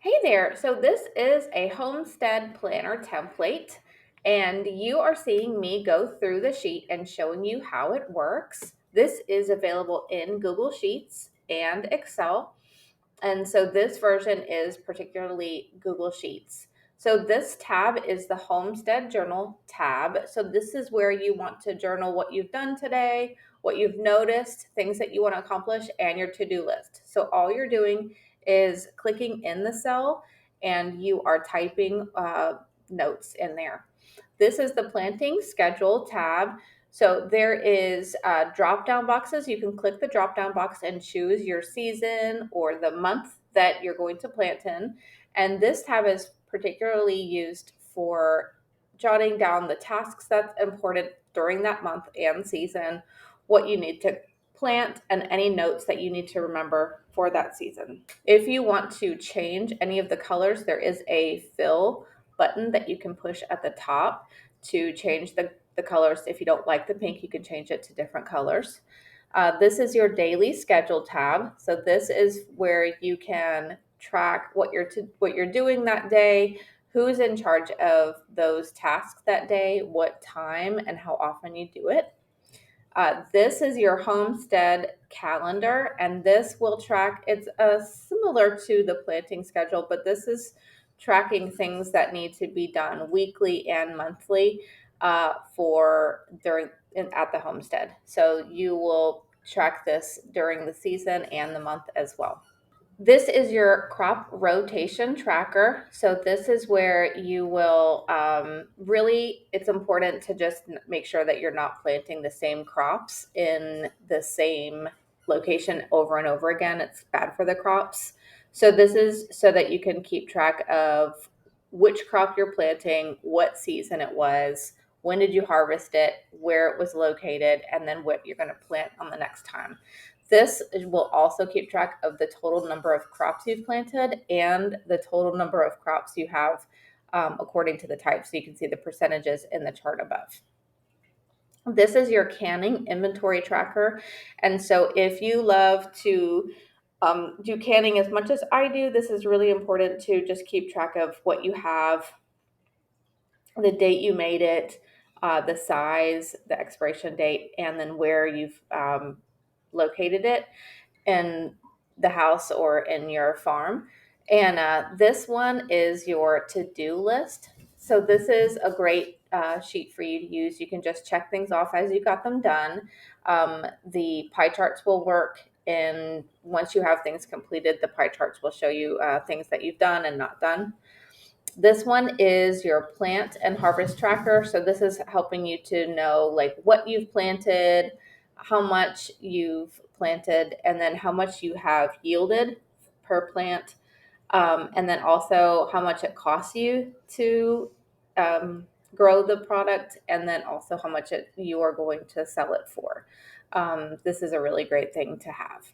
Hey there, so this is a Homestead Planner template, and you are seeing me go through the sheet and showing you how it works. This is available in Google Sheets and Excel, and so this version is particularly Google Sheets. So this tab is the Homestead Journal tab. So this is where you want to journal what you've done today, what you've noticed, things that you want to accomplish, and your to-do list. So all you're doing is clicking in the cell and you are typing notes in there. This is the planting schedule tab. So there is drop down boxes. You can click the drop down box and choose your season or the month that you're going to plant in. And this tab is particularly used for jotting down the tasks that's important during that month and season, what you need to plant, and any notes that you need to remember for that season. If you want to change any of the colors, there is a fill button that you can push at the top to change the colors. If you don't like the pink, you can change it to different colors. This is your daily schedule tab. So this is where you can track what you're doing that day, who's in charge of those tasks that day, what time, and how often you do it. This is your homestead calendar, and this will track, it's similar to the planting schedule, but this is tracking things that need to be done weekly and monthly for at the homestead. So you will track this during the season and the month as well. This is your crop rotation tracker. So this is where you will really, it's important to just make sure that you're not planting the same crops in the same location over and over again. It's bad for the crops. So this is so that you can keep track of which crop you're planting, what season it was, when did you harvest it, where it was located, and then what you're going to plant on the next time. This will also keep track of the total number of crops you've planted and the total number of crops you have according to the type. So you can see the percentages in the chart above. This is your canning inventory tracker. And so if you love to do canning as much as I do, this is really important to just keep track of what you have, the date you made it, the size, the expiration date, and then where you've located it in the house or in your farm. And this one is your to-do list. So this is a great sheet for you to use. You can just check things off as you got them done. The pie charts will work, and once you have things completed, the pie charts will show you things that you've done and not done. This one is your plant and harvest tracker. So this is helping you to know like what you've planted, how much you've planted, and then how much you have yielded per plant. And then also how much it costs you to grow the product, and then also how much you are going to sell it for. This is a really great thing to have.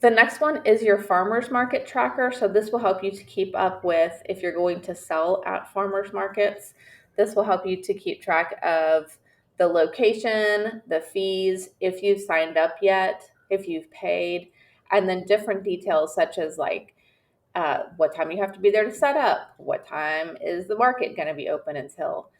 The next one is your farmers market tracker. So this will help you to keep up with if you're going to sell at farmers markets. This will help you to keep track of the location, the fees, if you've signed up yet, if you've paid, and then different details such as like what time you have to be there to set up, what time is the market going to be open until,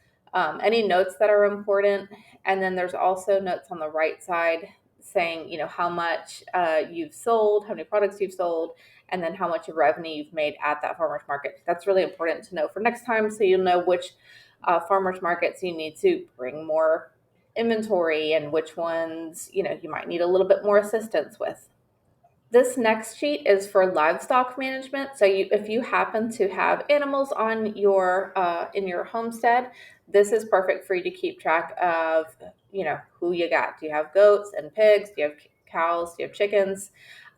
any notes that are important. And then there's also notes on the right side saying, how much you've sold, how many products you've sold, and then how much of revenue you've made at that farmer's market. That's really important to know for next time, so you'll know which farmer's markets you need to bring more inventory and which ones, you might need a little bit more assistance with. This next sheet is for livestock management. So if you happen to have animals on your in your homestead, this is perfect for you to keep track of, who you got. Do you have goats and pigs? Do you have cows? Do you have chickens?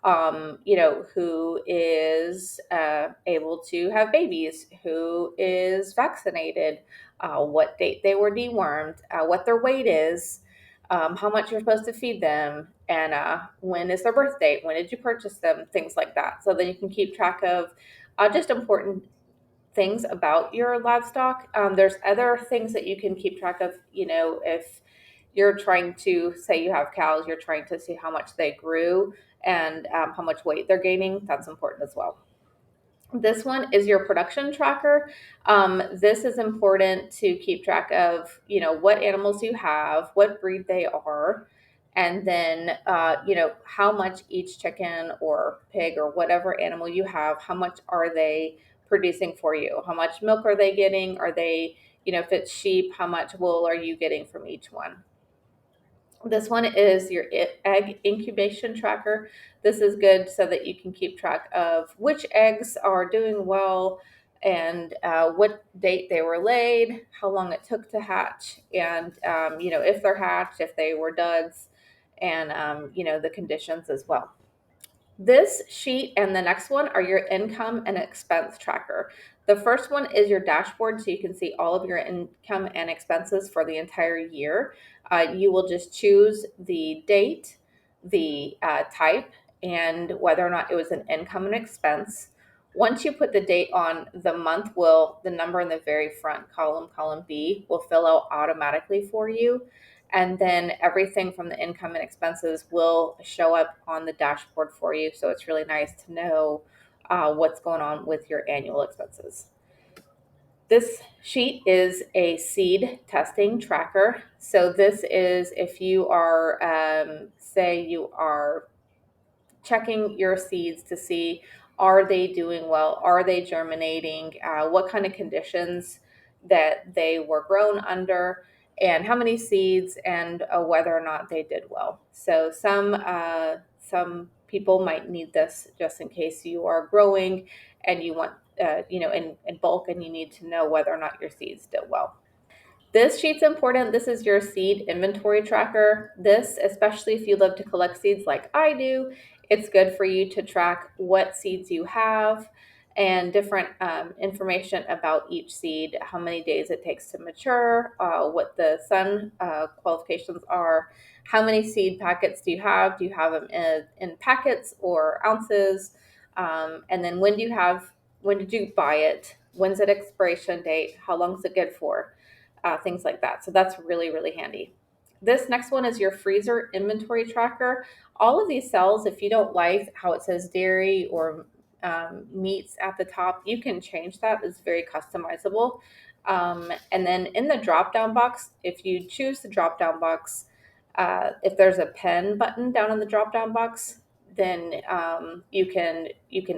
Who is able to have babies? Who is vaccinated? What date they were dewormed? What their weight is? How much you're supposed to feed them, and when is their birth date, when did you purchase them, things like that. So then you can keep track of just important things about your livestock. There's other things that you can keep track of, if you're trying to say you have cows, you're trying to see how much they grew and how much weight they're gaining. That's important as well. This one is your production tracker. This is important to keep track of, what animals you have, what breed they are, and then, how much each chicken or pig or whatever animal you have, how much are they producing for you? How much milk are they getting? Are they, if it's sheep, how much wool are you getting from each one? This one is your egg incubation tracker. This is good so that you can keep track of which eggs are doing well and what date they were laid, how long it took to hatch, and if they're hatched, if they were duds, and the conditions as well. This sheet and the next one are your income and expense tracker. The first one is your dashboard, so you can see all of your income and expenses for the entire year. You will just choose the date, the type, and whether or not it was an income and expense. Once you put the date on, the month the number in the very front column, column B, will fill out automatically for you. And then everything from the income and expenses will show up on the dashboard for you. So it's really nice to know what's going on with your annual expenses. This sheet is a seed testing tracker. So this is if you are, say you are checking your seeds to see, are they doing well? Are they germinating? What kind of conditions that they were grown under, and how many seeds, and whether or not they did well. So some people might need this just in case you are growing and you want in bulk, and you need to know whether or not your seeds did well. This sheet's important. This is your seed inventory tracker. This, especially if you love to collect seeds like I do, it's good for you to track what seeds you have and different information about each seed, how many days it takes to mature, what the sun qualifications are, how many seed packets do you have? Do you have them in packets or ounces? And then when did you buy it? When's its expiration date? How long is it good for? Things like that. So that's really, really handy. This next one is your freezer inventory tracker. All of these cells, if you don't like how it says dairy or meats at the top, you can change that. It's very customizable. And then in the drop down box, if you choose the drop down box, if there's a pen button down in the drop down box, then you can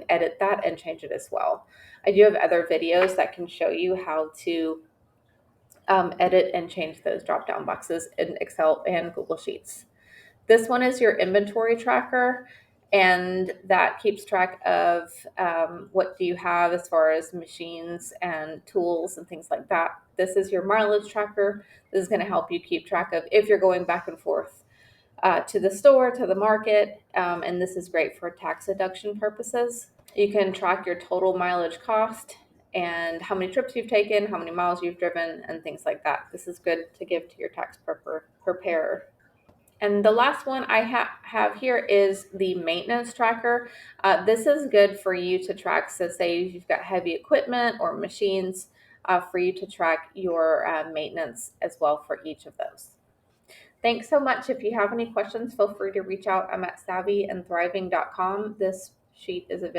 edit that and change it as well. I do have other videos that can show you how to edit and change those drop down boxes in Excel and Google Sheets. This one is your inventory tracker, and that keeps track of what do you have as far as machines and tools and things like that. This is your mileage tracker. This is going to help you keep track of if you're going back and forth to the store, to the market, and this is great for tax deduction purposes. You can track your total mileage cost and how many trips you've taken, how many miles you've driven, and things like that. This is good to give to your tax preparer. And the last one I have here is the maintenance tracker. This is good for you to track. So say you've got heavy equipment or machines, for you to track your maintenance as well for each of those. Thanks so much. If you have any questions, feel free to reach out. I'm at savvyandthriving.com. This sheet is available